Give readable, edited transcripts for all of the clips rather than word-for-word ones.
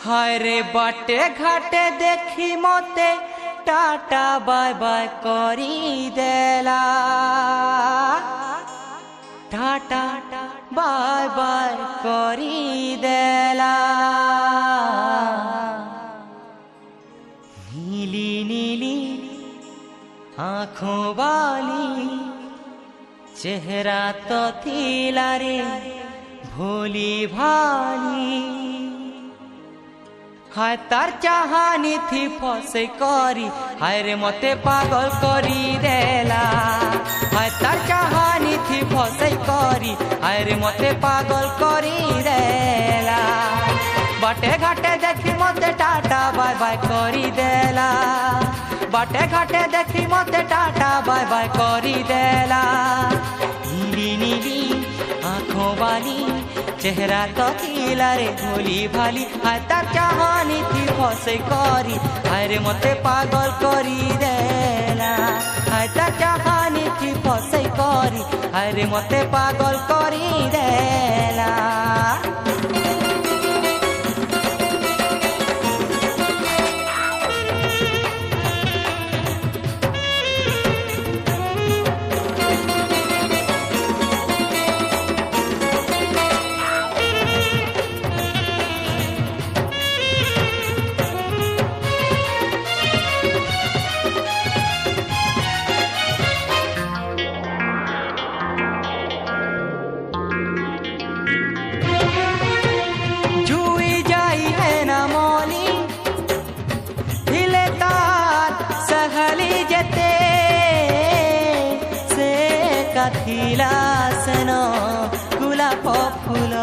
हाय रे बाटे घाटे देखी मते टाटा बाय बाय करी देला। टाटा बाय बाय करी देला। नीली नीली आँखों वाली चेहरा तो थीला रे भोली भाली। हाय तार चाहानी थी फसे करी हाय रे मते पागल करी देला। हाय तार चाहानी थी फसे करी हाय रे मते पागल करी देला। बाटे घाटे देखी मते टाटा बाय बाय करी देला। बाटे घाटे देखी मते टाटा बाय बाय करी देला। नीली नीली आँखों वाली चेहरा तो थीला रे भोली भाली। हाय तार चाहानी थी फसे करी हाय रे मते पागल करी देला। हाय तार चाहानी थी फसे करी हाय रे मते पागल करी देला। थीला सनो गुलाब फूल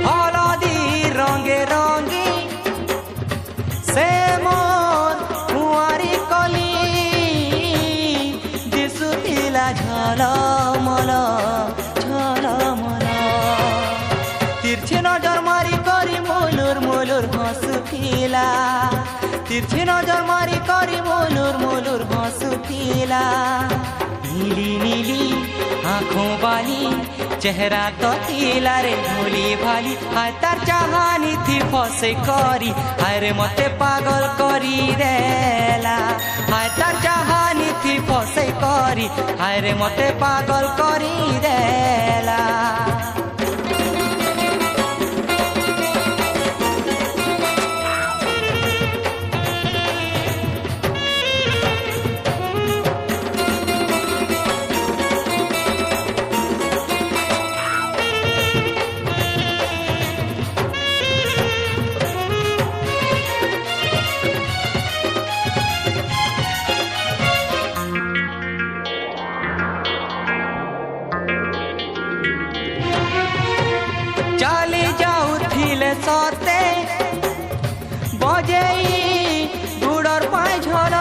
हलदी रंगे रंगी से मोर कुआरी कली दिसुथिला झलमल झलमल। तिरछी नजर मारी करी मुलुर मुलुर हंसुथिला। तिरछी नजर मारी करी मुलुर मुलुर हंसुथिला। नीली नीली आँखों वाली चेहरा तो थीला रे भोली भाली। हाय तार चाहानी थी फसे करी हाय रे मते पागल करी देला। हाय तार चाहानी थी फसे करी हाय रे मते पागल करी देला। चली जाऊथिले सते बजेई गुड़र पाए झल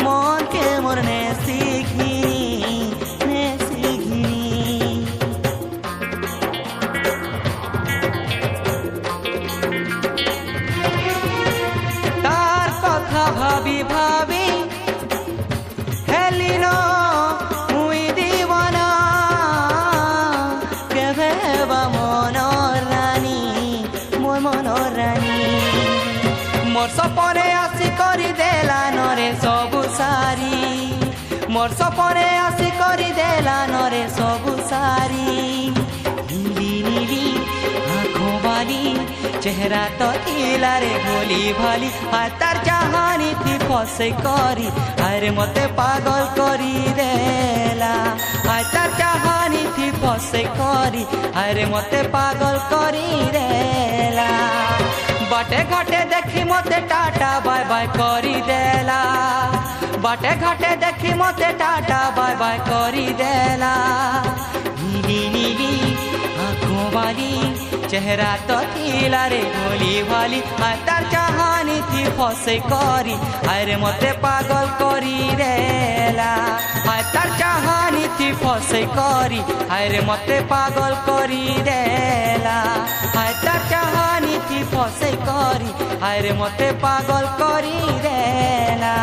मन के मोर ने सीखी तार कथा भाभी भाभी हेलिन मुई दीवाना। मोर सपने आसी करी देला नरे सबु सारी। मोर सपने आसी करी देला नरे सबु सारी। नीली नीली आँखों वाली चेहरा तो थीला रे भोली भाली। हाय तार चाहानी थी फसे करी हाय रे मते पागल करी देला। हाय तार चाहानी थी फसे करी हाय रे मते पागल करी देला। बाटे घाटे देखी मते टाटा बाय बाय करी देला। बाटे घाटे देखी मते टाटा बाय बाय करी देला। नीली नीली आँखों वाली चेहरा तो थीला रे भोली भाली। हाय तार चाहानी थी फसे करी हाय रे मते पागल करी देला। हाय तार चाहानी थी फसे करी हाय रे मते पागल करी देला। हाय तार चाहानी थी फसे करी हाय रे मते पागल करी देला।